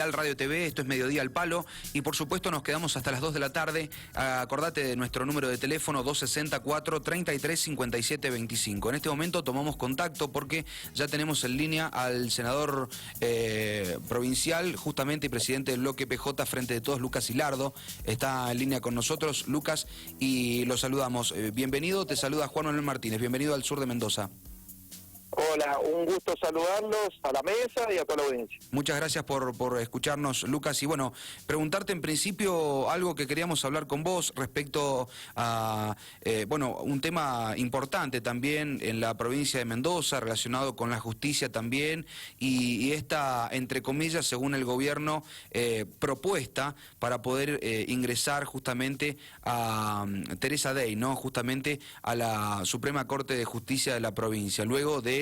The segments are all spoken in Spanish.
Al Radio TV, esto es Mediodía al Palo y por supuesto nos quedamos hasta las 2 de la tarde. Acordate de nuestro número de teléfono 264-335725. En este momento tomamos contacto porque ya tenemos en línea al senador provincial, justamente y presidente del bloque PJ Frente de Todos, Lucas Hilardo. Está en línea con nosotros, Lucas, y lo saludamos. Bienvenido, te saluda Juan Manuel Martínez, bienvenido al sur de Mendoza. Hola, un gusto saludarlos a la mesa y a toda la audiencia. Muchas gracias por escucharnos, Lucas. Y bueno, preguntarte en principio algo que queríamos hablar con vos respecto a, un tema importante también en la provincia de Mendoza, relacionado con la justicia también, y esta, entre comillas, según el gobierno, propuesta para poder ingresar justamente a Teresa Dey, ¿no? Justamente a la Suprema Corte de Justicia de la provincia, luego de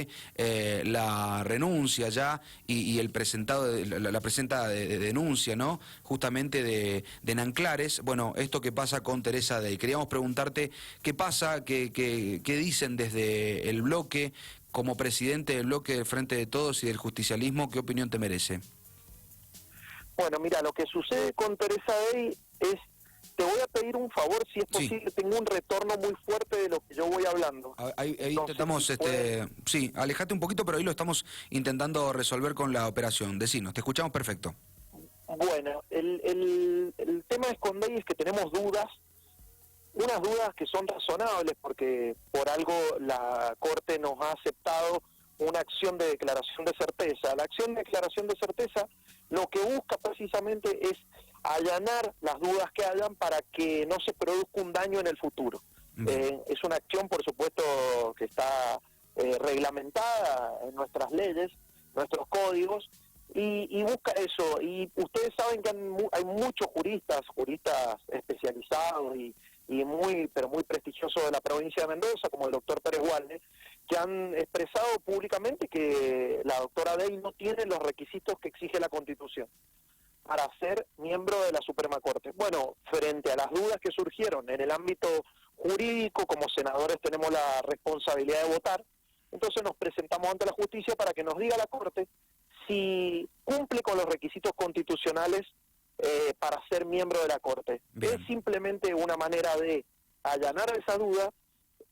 la renuncia ya y el presentado la presenta de denuncia, ¿no? Justamente de Nanclares. Bueno, esto que pasa con Teresa Dey. Queríamos preguntarte qué pasa, qué dicen desde el bloque, como presidente del bloque del Frente de Todos y del justicialismo, ¿qué opinión te merece? Bueno, mira, lo que sucede con Teresa Dey es, te voy a pedir un favor, si es posible, sí. Tengo un retorno muy fuerte de lo que yo voy hablando. Ahí intentamos, si sí, alejate un poquito, pero ahí lo estamos intentando resolver con la operación. Decinos, te escuchamos perfecto. Bueno, el tema con Dey es que tenemos dudas, unas dudas que son razonables, porque por algo la Corte nos ha aceptado una acción de declaración de certeza. La acción de declaración de certeza lo que busca precisamente es allanar las dudas que hayan para que no se produzca un daño en el futuro. Es una acción, por supuesto, que está reglamentada en nuestras leyes, nuestros códigos, y busca eso. Y ustedes saben que hay muchos juristas especializados y muy prestigiosos de la provincia de Mendoza, como el doctor Pérez Walde, que han expresado públicamente que la doctora Dey no tiene los requisitos que exige la Constitución para ser miembro de la Suprema Corte. Bueno, frente a las dudas que surgieron en el ámbito jurídico, como senadores tenemos la responsabilidad de votar, entonces nos presentamos ante la justicia para que nos diga la Corte si cumple con los requisitos constitucionales para ser miembro de la Corte. Bien. Es simplemente una manera de allanar esa duda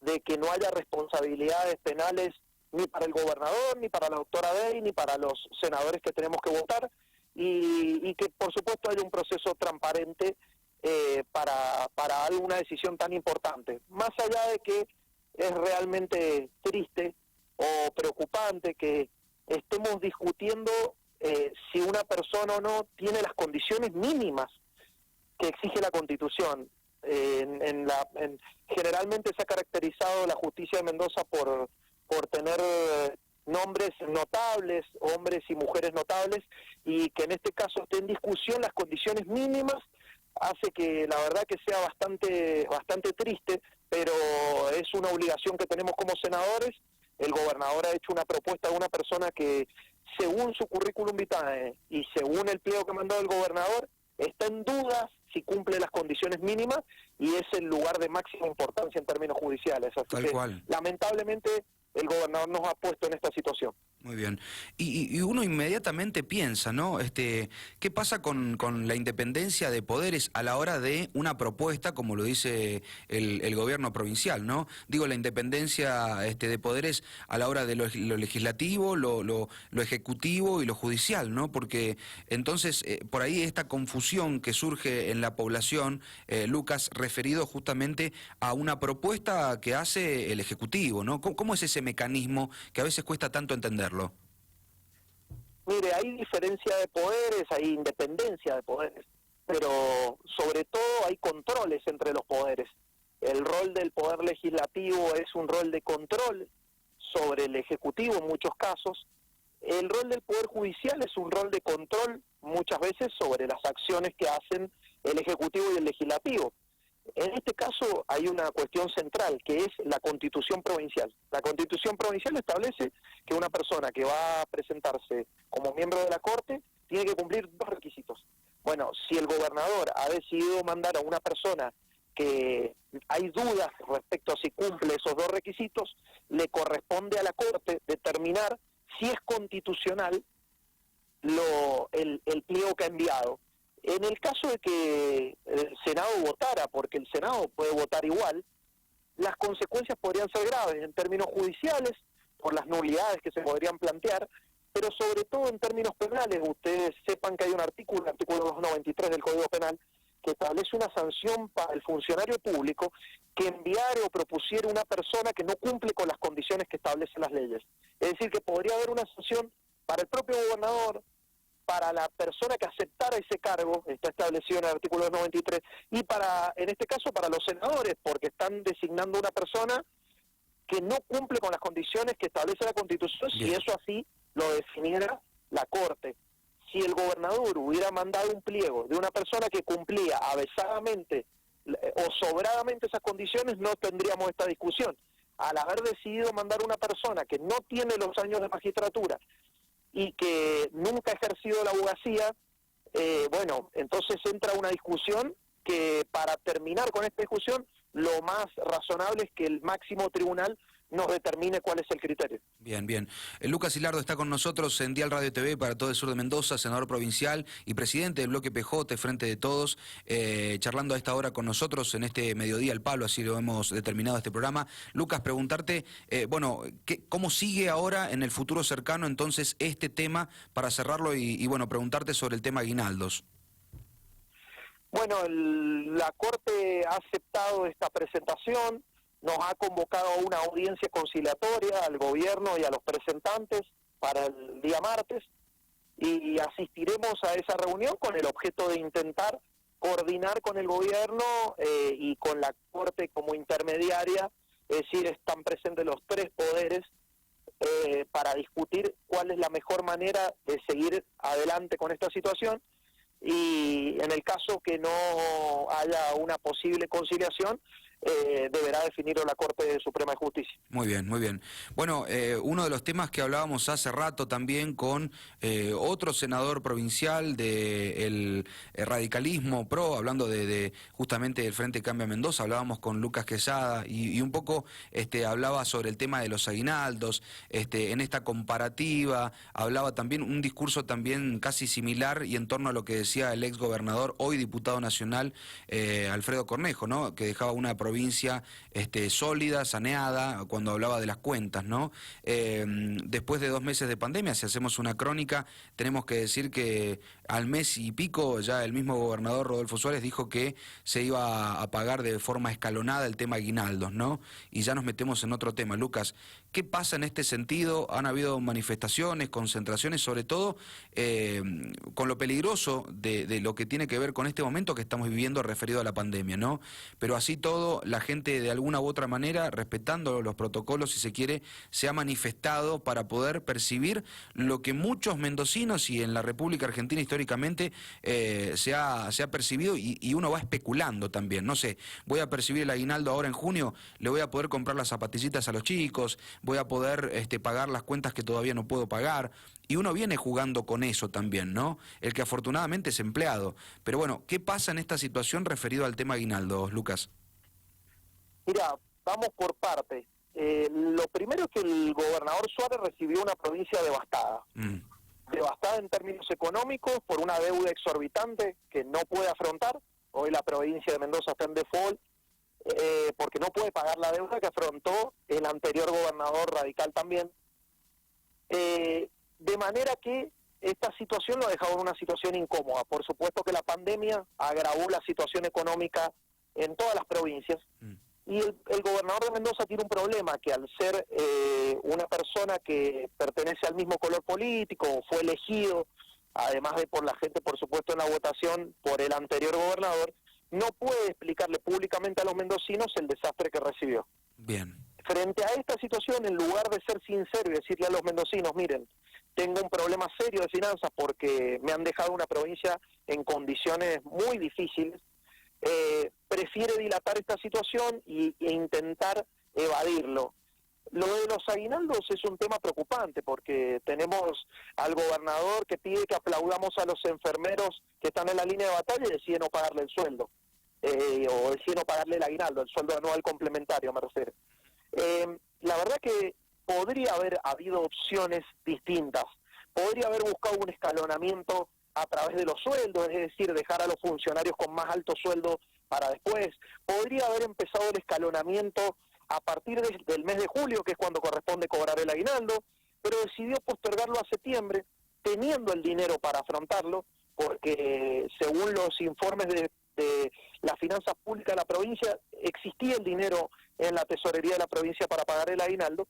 de que no haya responsabilidades penales ni para el gobernador, ni para la doctora Dey, ni para los senadores que tenemos que votar, y que por supuesto haya un proceso transparente para alguna decisión tan importante. Más allá de que es realmente triste o preocupante que estemos discutiendo si una persona o no tiene las condiciones mínimas que exige la Constitución. Generalmente se ha caracterizado la justicia de Mendoza por tener nombres notables, hombres y mujeres notables, y que en este caso esté en discusión las condiciones mínimas, hace que la verdad que sea bastante triste, pero es una obligación que tenemos como senadores. El gobernador ha hecho una propuesta de una persona que, según su currículum vitae y según el pliego que mandó el gobernador, está en duda si cumple las condiciones mínimas y es el lugar de máxima importancia en términos judiciales. Así Tal que, cual. Lamentablemente, el gobernador nos ha puesto en esta situación. Muy bien. Y uno inmediatamente piensa, ¿no? ¿Qué pasa con la independencia de poderes a la hora de una propuesta, como lo dice el gobierno provincial, ¿no? Digo, la independencia de poderes a la hora de lo legislativo, lo ejecutivo y lo judicial, ¿no? Porque entonces, por ahí esta confusión que surge en la población, Lucas, referido justamente a una propuesta que hace el ejecutivo, ¿no? ¿Cómo es ese mecanismo que a veces cuesta tanto entenderlo? Mire, hay diferencia de poderes, hay independencia de poderes, pero sobre todo hay controles entre los poderes. El rol del poder legislativo es un rol de control sobre el ejecutivo en muchos casos. El rol del poder judicial es un rol de control muchas veces sobre las acciones que hacen el ejecutivo y el legislativo. En este caso hay una cuestión central, que es la Constitución provincial. La Constitución provincial establece que una persona que va a presentarse como miembro de la Corte tiene que cumplir dos requisitos. Bueno, si el gobernador ha decidido mandar a una persona que hay dudas respecto a si cumple esos dos requisitos, le corresponde a la Corte determinar si es constitucional el pliego que ha enviado. En el caso de que el Senado votara, porque el Senado puede votar igual, las consecuencias podrían ser graves en términos judiciales, por las nulidades que se podrían plantear, pero sobre todo en términos penales. Ustedes sepan que hay un artículo, el artículo 293 del Código Penal, que establece una sanción para el funcionario público que enviare o propusiere una persona que no cumple con las condiciones que establecen las leyes. Es decir, que podría haber una sanción para el propio gobernador, para la persona que aceptara ese cargo, está establecido en el artículo 293, y para, en este caso, para los senadores, porque están designando una persona que no cumple con las condiciones que establece la Constitución, si eso así lo definiera la Corte. Si el gobernador hubiera mandado un pliego de una persona que cumplía avesadamente o sobradamente esas condiciones, no tendríamos esta discusión. Al haber decidido mandar una persona que no tiene los años de magistratura y que nunca ha ejercido la abogacía, bueno, entonces entra una discusión que, para terminar con esta discusión, lo más razonable es que el máximo tribunal nos determine cuál es el criterio. Bien, bien. Lucas Hilardo está con nosotros en Dial Radio TV para todo el sur de Mendoza, senador provincial y presidente del bloque PJ, Frente de Todos, charlando a esta hora con nosotros en este mediodía al palo, así lo hemos determinado este programa. Lucas, preguntarte, bueno, ¿cómo sigue ahora en el futuro cercano entonces este tema para cerrarlo y bueno, preguntarte sobre el tema aguinaldos? Bueno, la Corte ha aceptado esta presentación, nos ha convocado a una audiencia conciliatoria al gobierno y a los presentantes para el día martes, y asistiremos a esa reunión con el objeto de intentar coordinar con el gobierno y con la Corte como intermediaria, es decir, están presentes los tres poderes para discutir cuál es la mejor manera de seguir adelante con esta situación, y en el caso que no haya una posible conciliación, deberá definirlo la Corte Suprema de Justicia. Muy bien, muy bien. Bueno, uno de los temas que hablábamos hace rato también con otro senador provincial del radicalismo PRO, hablando de justamente del Frente Cambia Mendoza, hablábamos con Lucas Quesada y un poco hablaba sobre el tema de los aguinaldos, en esta comparativa, hablaba también un discurso también casi similar y en torno a lo que decía el ex gobernador, hoy diputado nacional, Alfredo Cornejo, ¿no? Que dejaba una provincia sólida, saneada, cuando hablaba de las cuentas, ¿no? Después de 2 meses de pandemia, si hacemos una crónica, tenemos que decir que al mes y pico ya el mismo gobernador Rodolfo Suárez dijo que se iba a pagar de forma escalonada el tema aguinaldos, ¿no? Y ya nos metemos en otro tema. Lucas, ¿qué pasa en este sentido? Han habido manifestaciones, concentraciones, sobre todo con lo peligroso de lo que tiene que ver con este momento que estamos viviendo referido a la pandemia, ¿no? Pero así todo, la gente de alguna u otra manera, respetando los protocolos, si se quiere, se ha manifestado para poder percibir lo que muchos mendocinos y en la República Argentina históricamente se ha percibido y uno va especulando también. No sé, voy a percibir el aguinaldo ahora en junio, le voy a poder comprar las zapatillitas a los chicos, voy a poder pagar las cuentas que todavía no puedo pagar. Y uno viene jugando con eso también, ¿no? El que afortunadamente es empleado. Pero bueno, ¿qué pasa en esta situación referido al tema aguinaldo, Lucas? Mira, vamos por partes. Lo primero es que el gobernador Suárez recibió una provincia devastada. Devastada en términos económicos por una deuda exorbitante que no puede afrontar. Hoy la provincia de Mendoza está en default porque no puede pagar la deuda que afrontó el anterior gobernador radical también. De manera que esta situación lo ha dejado en una situación incómoda. Por supuesto que la pandemia agravó la situación económica en todas las provincias. Y el gobernador de Mendoza tiene un problema, que al ser una persona que pertenece al mismo color político, fue elegido, además de por la gente, por supuesto, en la votación por el anterior gobernador, no puede explicarle públicamente a los mendocinos el desastre que recibió. Bien. Frente a esta situación, en lugar de ser sincero y decirle a los mendocinos, miren, tengo un problema serio de finanzas porque me han dejado una provincia en condiciones muy difíciles, prefiere dilatar esta situación e intentar evadirlo. Lo de los aguinaldos es un tema preocupante porque tenemos al gobernador que pide que aplaudamos a los enfermeros que están en la línea de batalla y decide no pagarle el sueldo, o decide no pagarle el aguinaldo, el sueldo anual complementario, me refiero. La verdad que podría haber habido opciones distintas. podría haber buscado un escalonamiento a través de los sueldos, es decir, dejar a los funcionarios con más alto sueldo para después. Podría haber empezado el escalonamiento a partir del mes de julio, que es cuando corresponde cobrar el aguinaldo, pero decidió postergarlo a septiembre, teniendo el dinero para afrontarlo, porque según los informes de las finanzas públicas de la provincia, existía el dinero en la tesorería de la provincia para pagar el aguinaldo,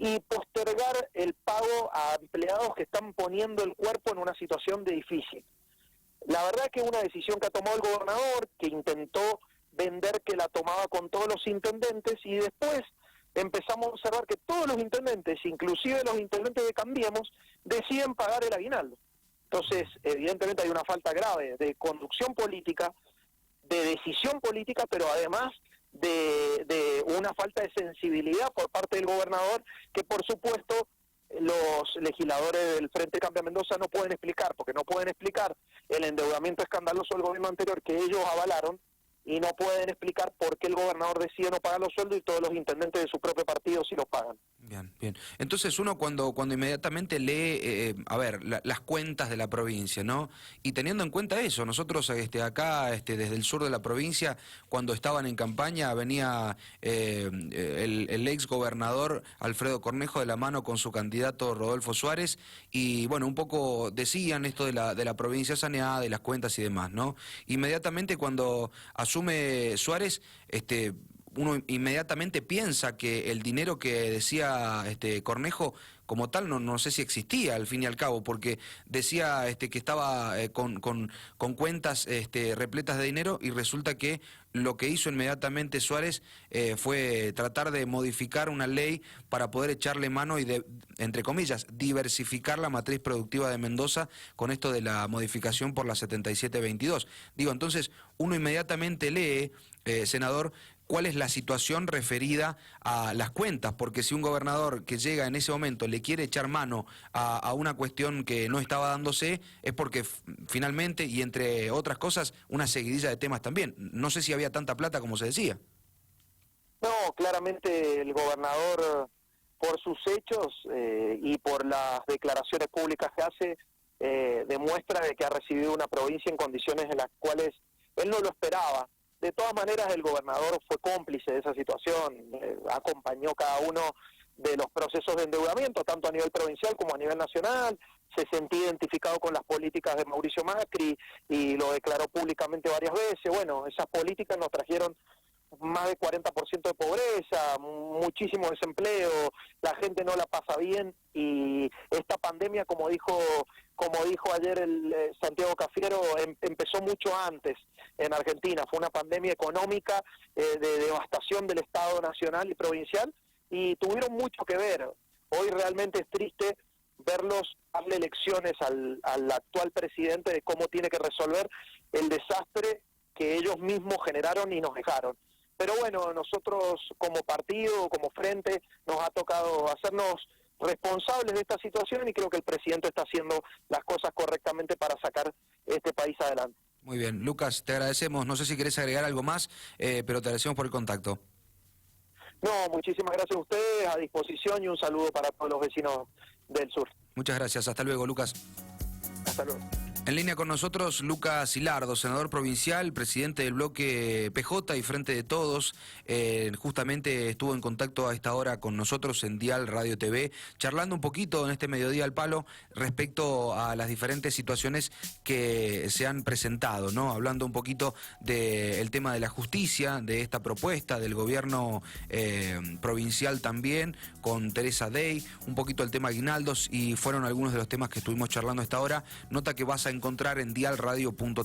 y postergar el pago a empleados que están poniendo el cuerpo en una situación de difícil. La verdad que es una decisión que ha tomado el gobernador, que intentó vender que la tomaba con todos los intendentes, y después empezamos a observar que todos los intendentes, inclusive los intendentes de Cambiemos, deciden pagar el aguinaldo. Entonces, evidentemente hay una falta grave de conducción política, de decisión política, pero además de una falta de sensibilidad por parte del gobernador, que por supuesto los legisladores del Frente Cambia Mendoza no pueden explicar, porque no pueden explicar el endeudamiento escandaloso del gobierno anterior que ellos avalaron, y no pueden explicar por qué el gobernador decide no pagar los sueldos y todos los intendentes de su propio partido sí los pagan. Bien, bien. Entonces uno cuando inmediatamente lee, las cuentas de la provincia, ¿no? Y teniendo en cuenta eso, nosotros acá, desde el sur de la provincia, cuando estaban en campaña, venía el ex gobernador Alfredo Cornejo de la mano con su candidato Rodolfo Suárez, y bueno, un poco decían esto de la provincia saneada, de las cuentas y demás, ¿no? Inmediatamente cuando asume Suárez, uno inmediatamente piensa que el dinero que decía Cornejo como tal no sé si existía al fin y al cabo, porque decía que estaba con cuentas repletas de dinero, y resulta que lo que hizo inmediatamente Suárez fue tratar de modificar una ley para poder echarle mano y, entre comillas, diversificar la matriz productiva de Mendoza con esto de la modificación por la 7722. Digo, entonces uno inmediatamente lee, senador, cuál es la situación referida a las cuentas, porque si un gobernador que llega en ese momento le quiere echar mano a una cuestión que no estaba dándose, es porque finalmente, y entre otras cosas, una seguidilla de temas también. No sé si había tanta plata como se decía. No, claramente el gobernador, por sus hechos y por las declaraciones públicas que hace, demuestra de que ha recibido una provincia en condiciones en las cuales él no lo esperaba. De todas maneras, el gobernador fue cómplice de esa situación, acompañó cada uno de los procesos de endeudamiento, tanto a nivel provincial como a nivel nacional, se sentía identificado con las políticas de Mauricio Macri y lo declaró públicamente varias veces. Bueno, esas políticas nos trajeron más de 40% de pobreza, muchísimo desempleo, la gente no la pasa bien, y esta pandemia, como dijo ayer el Santiago Cafiero, empezó mucho antes en Argentina. Fue una pandemia económica de devastación del Estado nacional y provincial, y tuvieron mucho que ver. Hoy realmente es triste verlos darle lecciones al actual presidente de cómo tiene que resolver el desastre que ellos mismos generaron y nos dejaron. Pero bueno, nosotros como partido, como frente, nos ha tocado hacernos responsables de esta situación, y creo que el presidente está haciendo las cosas correctamente para sacar este país adelante. Muy bien, Lucas, te agradecemos. No sé si querés agregar algo más, pero te agradecemos por el contacto. No, muchísimas gracias a ustedes, a disposición, y un saludo para todos los vecinos del sur. Muchas gracias. Hasta luego, Lucas. Hasta luego. En línea con nosotros, Lucas Silardo, senador provincial, presidente del bloque PJ y Frente de Todos. Justamente estuvo en contacto a esta hora con nosotros en Dial Radio TV, charlando un poquito en este mediodía al palo respecto a las diferentes situaciones que se han presentado, ¿no? Hablando un poquito del tema de la justicia, de esta propuesta del gobierno provincial también, con Teresa Dey, un poquito el tema aguinaldos, y fueron algunos de los temas que estuvimos charlando a esta hora. Nota que vas a encontrar en dialradio.tv.